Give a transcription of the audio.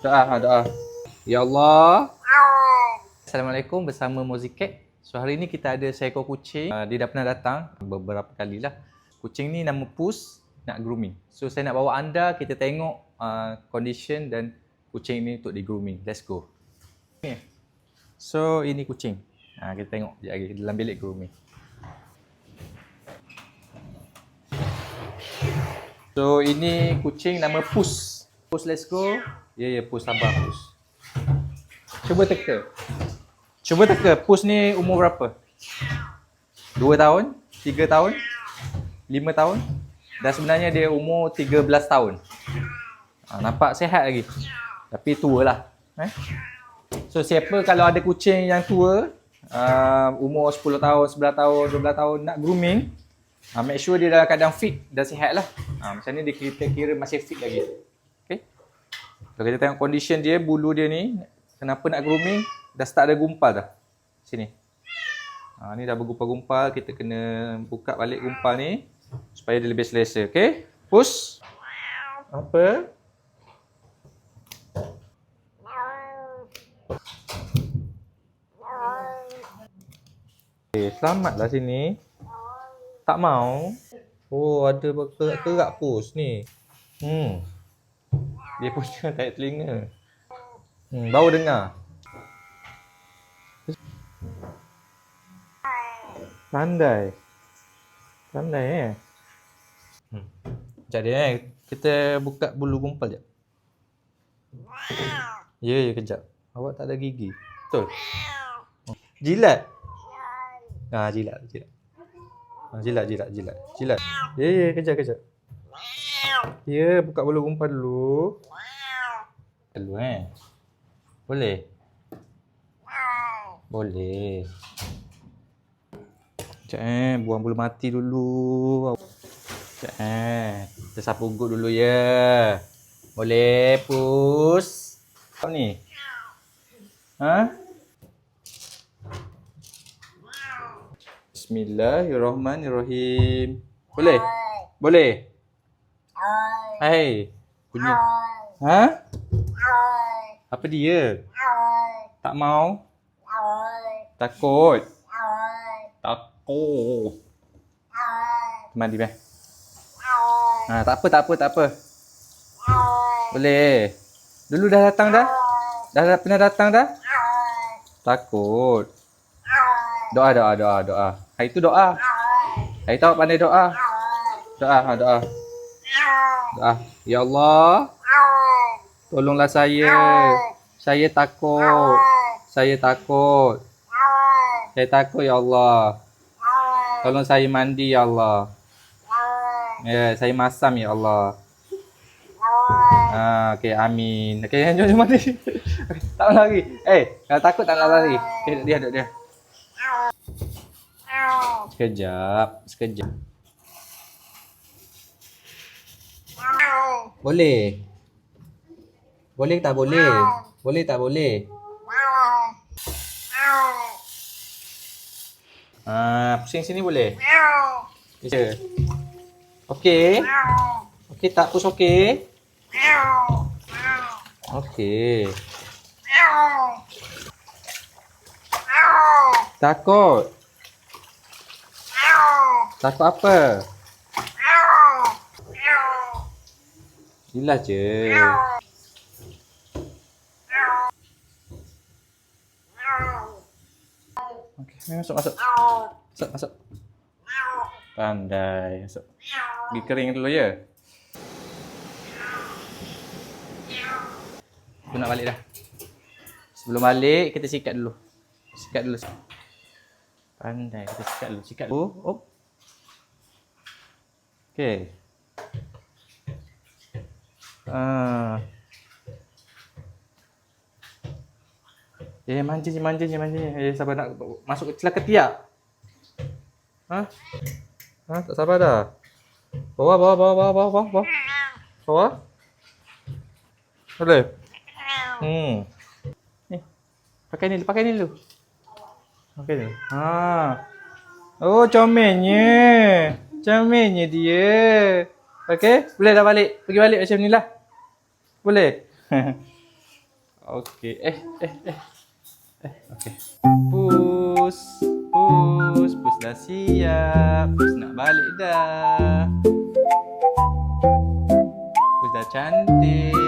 Doa. Ya Allah. Assalamualaikum, bersama Mozicat. So hari ni kita ada seekor kucing. Dia dah pernah datang beberapa kali lah. Kucing ni nama Pus, nak grooming. So saya nak bawa anda, kita tengok condition dan kucing ni untuk di grooming. Let's go. So ini kucing. Kita tengok sekejap lagi dalam bilik grooming. So ini kucing nama Pus. Pus, let's go. Ya, Pus, sabar Pus. Cuba teka. Pus ni umur berapa? 2 tahun? 3 tahun? 5 tahun? Dan sebenarnya dia umur 13 tahun. Nampak sihat lagi. Tapi tua lah. So siapa kalau ada kucing yang tua, umur 10 tahun, 11 tahun, 12 tahun nak grooming, make sure dia dalam keadaan fit dan sihat lah. Macam ni kita kira masih fit lagi. Okay. Kalau kita tengok condition dia, bulu dia ni, kenapa nak grooming, dah start ada gumpal dah. Sini. Ni dah bergumpal-gumpal, kita kena buka balik gumpal ni supaya dia lebih selesa. Okay. Push. Apa? Okay, selamatlah sini. Tak mau. Oh, ada kerak Pus ni. Dia punya tarik telinga. Baru dengar. Pandai Sekejap dia kita buka bulu gumpal sekejap. Ya, kejap. Awak tak ada gigi. Betul? Jilat? Jilat. Jilat. Ya, kejap. Ya, buka bulu gumpal dulu. Boleh? Boleh. Sekejap buang bulu mati dulu. Sekejap kita sapu ugut dulu ya. Boleh, Pus? Apa ni? Bismillahirrahmanirrahim. Boleh? Hai. Bunyi. Apa dia? Tak mau? Takut? Mandi meh. Tak apa. Boleh. Dulu dah datang dah? Dah pernah datang dah? Takut. Doa. Hari tu doa. Hari tu awak pandai doa. Doa. Ya Allah, tolonglah saya. Saya takut. Saya takut ya Allah. Tolong saya mandi ya Allah. Ya, saya masam ya Allah. Okey, amin. Okey, jom mandi. Tak nak lari. Kalau takut tak nak lari. Duduk dia. Sekejap. Boleh tak boleh? Boleh tak boleh? Pusing sini boleh? Okey tak Pus okey? Okey. Takut apa? Jilat je. Okey, masuk. Pandai. Masuk. Gigi kering dulu ya. Aku nak balik dah. Sebelum balik, kita sikat dulu. Pandai, kita sikat dulu. Okey. Manjing. Sabar nak masuk ke celah ketiak. Tak sabar dah. Bawah. Boleh? Ni. Pakai ni dulu. Pakai ni. Oh, comelnya dia. Okey, boleh dah balik. Pergi balik macam ni lah. Boleh? Okey. Okey. Pus. Pus dah siap. Pus nak balik dah. Pus dah cantik.